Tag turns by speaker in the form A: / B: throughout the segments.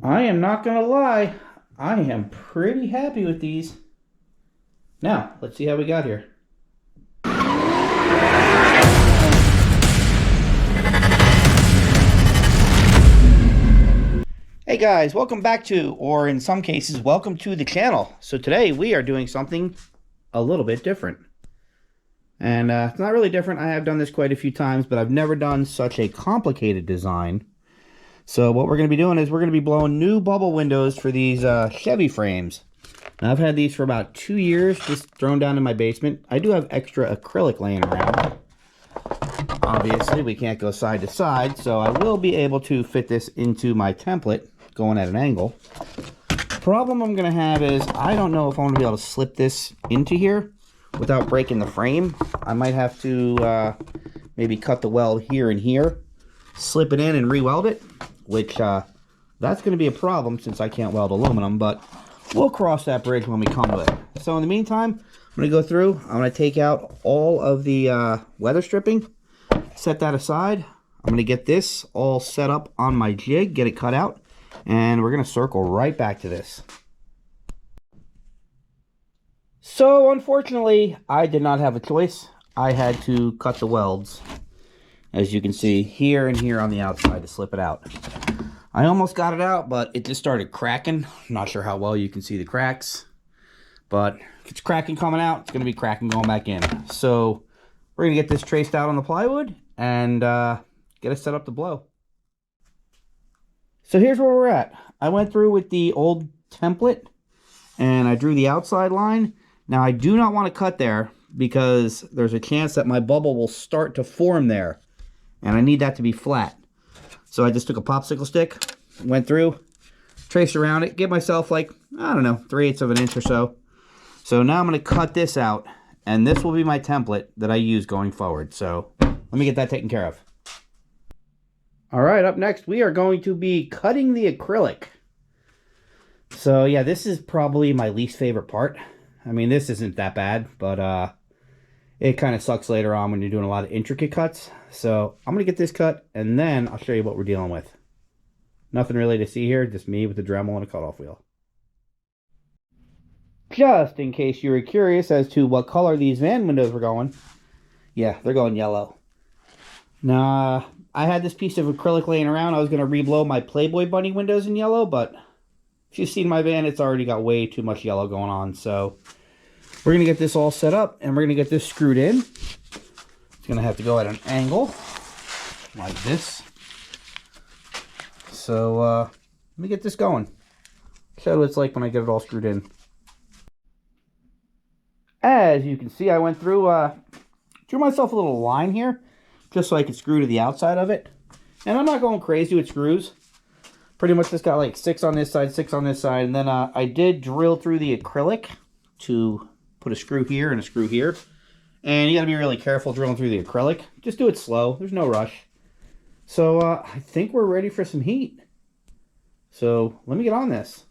A: I am not going to lie. I am pretty happy with these. Now, let's see how we got here. Hey guys, welcome back to, or in some cases, welcome to the channel. So today we are doing something a little bit different. And it's not really different. I have done this quite a few times, but I've never done such a complicated design. So what we're going to be doing is we're going to be blowing new bubble windows for these Chevy frames. Now, I've had these for about 2 years, just thrown down in my basement. I do have extra acrylic laying around. Obviously, we can't go side to side, so I will be able to fit this into my template going at an angle. Problem I'm going to have is I don't know if I'm going to be able to slip this into here without breaking the frame. I might have to maybe cut the weld here and here, slip it in and re-weld it, which that's going to be a problem since I can't weld aluminum, but we'll cross that bridge when we come to it. So in the meantime, I'm going to go through, I'm going to take out all of the weather stripping, set that aside. I'm going to get this all set up on my jig, get it cut out, and we're going to circle right back to this. So unfortunately, I did not have a choice. I had to cut the welds, as you can see, here and here on the outside to slip it out. I almost got it out, but it just started cracking. I'm not sure how well you can see the cracks, but if it's cracking coming out, it's going to be cracking going back in. So we're going to get this traced out on the plywood and get it set up to blow. So here's where we're at. I went through with the old template and I drew the outside line. Now I do not want to cut there because there's a chance that my bubble will start to form there. And I need that to be flat. So I just took a popsicle stick, went through, traced around it, give myself like, I don't know, 3/8 of an inch or so. So now I'm going to cut this out, and this will be my template that I use going forward. So let me get that taken care of. All right, up next, we are going to be cutting the acrylic. So yeah, this is probably my least favorite part. I mean, this isn't that bad, but it kind of sucks later on when you're doing a lot of intricate cuts. So I'm going to get this cut, and then I'll show you what we're dealing with. Nothing really to see here, just me with a Dremel and a cutoff wheel. Just in case you were curious as to what color these van windows were going, yeah, they're going yellow. Now, I had this piece of acrylic laying around. I was going to reblow my Playboy bunny windows in yellow, but if you've seen my van, it's already got way too much yellow going on. So we're going to get this all set up, and we're going to get this screwed in. It's going to have to go at an angle, like this. So, let me get this going. Show you what it's like when I get it all screwed in. As you can see, I went through, drew myself a little line here, just so I could screw to the outside of it. And I'm not going crazy with screws. Pretty much just got like 6 on this side, 6 on this side, and then I did drill through the acrylic to put a screw here and a screw here. And you got to be really careful drilling through the acrylic. Just do it slow. There's no rush. So I think we're ready for some heat. So let me get on this.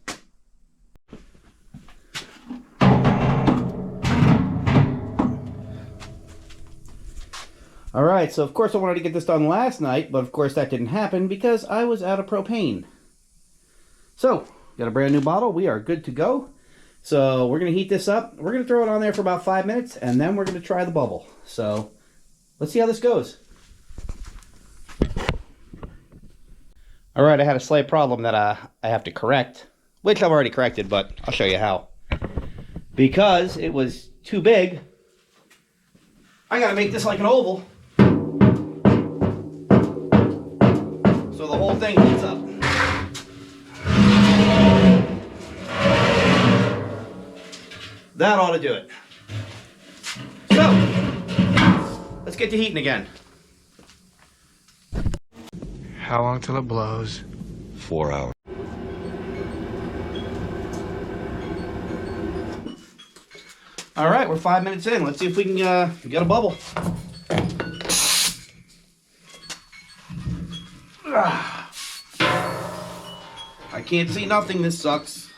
A: All right, so of course I wanted to get this done last night, but of course that didn't happen because I was out of propane. So, got a brand new bottle. We are good to go. So we're going to heat this up. We're going to throw it on there for about 5 minutes, and then we're going to try the bubble. So let's see how this goes. All right, I had a slight problem that I have to correct, which I've already corrected, but I'll show you how. Because it was too big, I got to make this like an oval. So the whole thing heats up. That ought to do it. So, let's get to heating again.
B: How long till it blows?
C: 4 hours.
A: All right, we're 5 minutes in. Let's see if we can get a bubble. I can't see nothing. This sucks.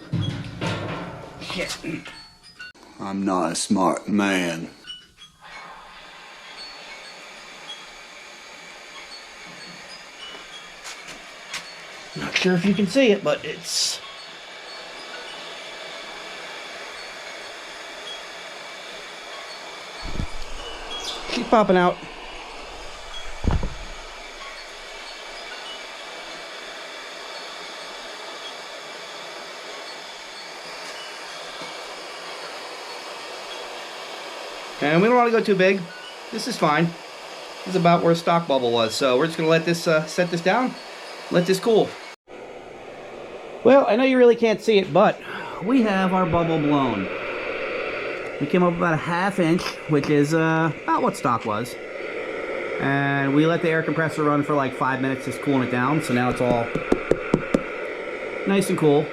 A: Shit.
C: I'm not a smart man.
A: Not sure if you can see it, but it's... keep popping out. And we don't want to go too big. This is fine. This is about where stock bubble was. So we're just going to let this set this down, let this cool. Well, I know you really can't see it, but we have our bubble blown. We came up about a ½ inch, which is about what stock was. And we let the air compressor run for like 5 minutes, just cooling it down. So now it's all nice and cool.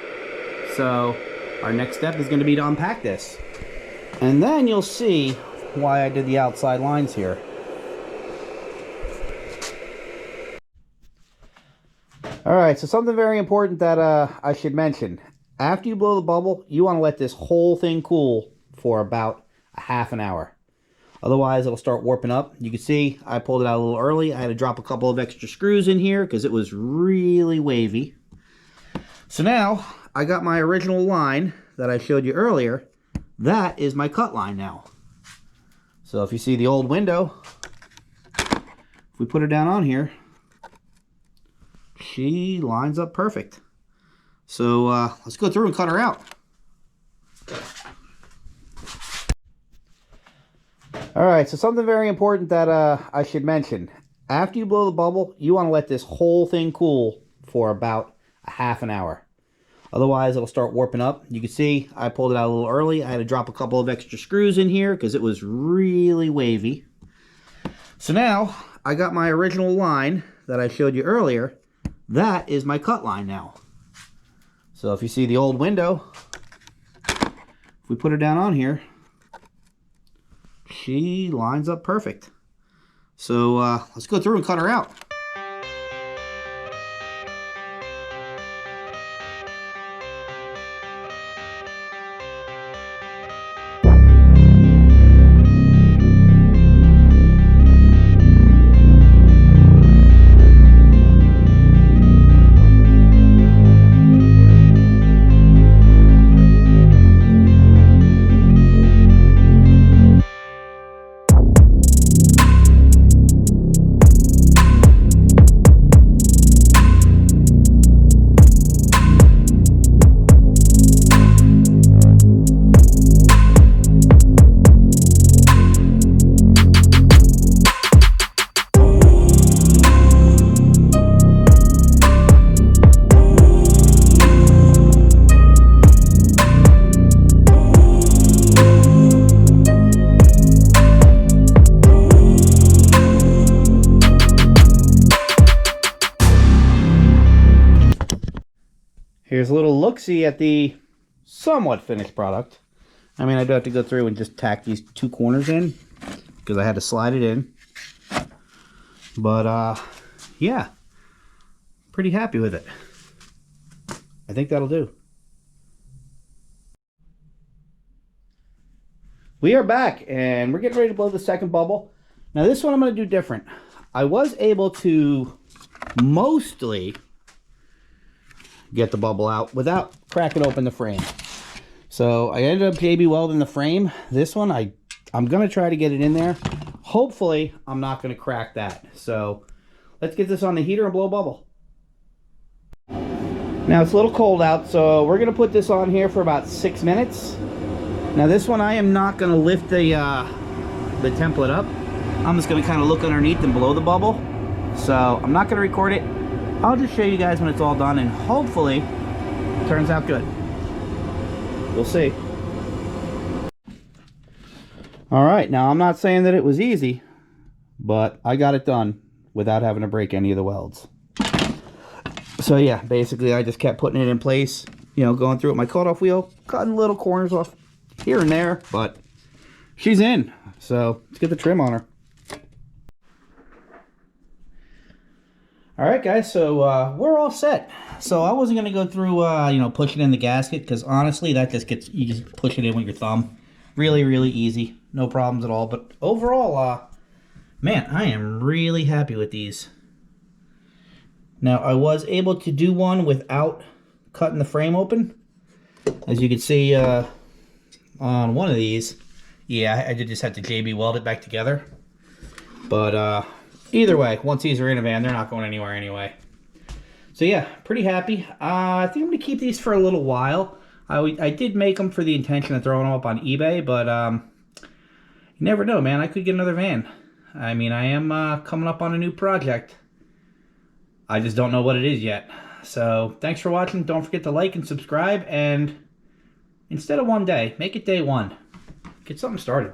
A: So our next step is going to be to unpack this. And then you'll see why I did the outside lines here. Alright, so something very important that I should mention. After you blow the bubble, you want to let this whole thing cool for about a ½ an hour. Otherwise, it'll start warping up. You can see I pulled it out a little early. I had to drop a couple of extra screws in here because it was really wavy. So now, I got my original line that I showed you earlier. That is my cut line now. So if you see the old window, if we put her down on here, she lines up perfect. So let's go through and cut her out. Alright, so something very important that I should mention. After you blow the bubble, you want to let this whole thing cool for about a ½ an hour. Otherwise, it'll start warping up. You can see I pulled it out a little early. I had to drop a couple of extra screws in here because it was really wavy. So now, I got my original line that I showed you earlier. That is my cut line now. So if you see the old window, if we put her down on here, she lines up perfect. So let's go through and cut her out. Here's a little look-see at the somewhat finished product. I mean, I do have to go through and just tack these two corners in because I had to slide it in. But, yeah, pretty happy with it. I think that'll do. We are back, and we're getting ready to blow the second bubble. Now, this one I'm going to do different. I was able to mostly get the bubble out without cracking open the frame. So I ended up JB welding the frame. This one, I'm going to try to get it in there. Hopefully, I'm not going to crack that. So let's get this on the heater and blow a bubble. Now it's a little cold out, so we're going to put this on here for about 6 minutes. Now this one, I am not going to lift the template up. I'm just going to kind of look underneath and blow the bubble. So I'm not going to record it. I'll just show you guys when it's all done, and hopefully it turns out good. We'll see. Alright, now I'm not saying that it was easy, but I got it done without having to break any of the welds. So yeah, basically I just kept putting it in place, you know, going through with my cut-off wheel, cutting little corners off here and there, but she's in. So let's get the trim on her. Alright guys, so we're all set. So I wasn't going to go through, you know, pushing in the gasket, because honestly, that just gets, you just push it in with your thumb. Really, really easy. No problems at all. But overall, man, I am really happy with these. Now, I was able to do one without cutting the frame open. As you can see on one of these, yeah, I did just have to JB weld it back together. But either way, once these are in a van, they're not going anywhere anyway. So yeah, pretty happy. I think I'm going to keep these for a little while. I did make them for the intention of throwing them up on eBay, but you never know, man. I could get another van. I mean, I am coming up on a new project. I just don't know what it is yet. So thanks for watching. Don't forget to like and subscribe. And instead of one day, make it day one. Get something started.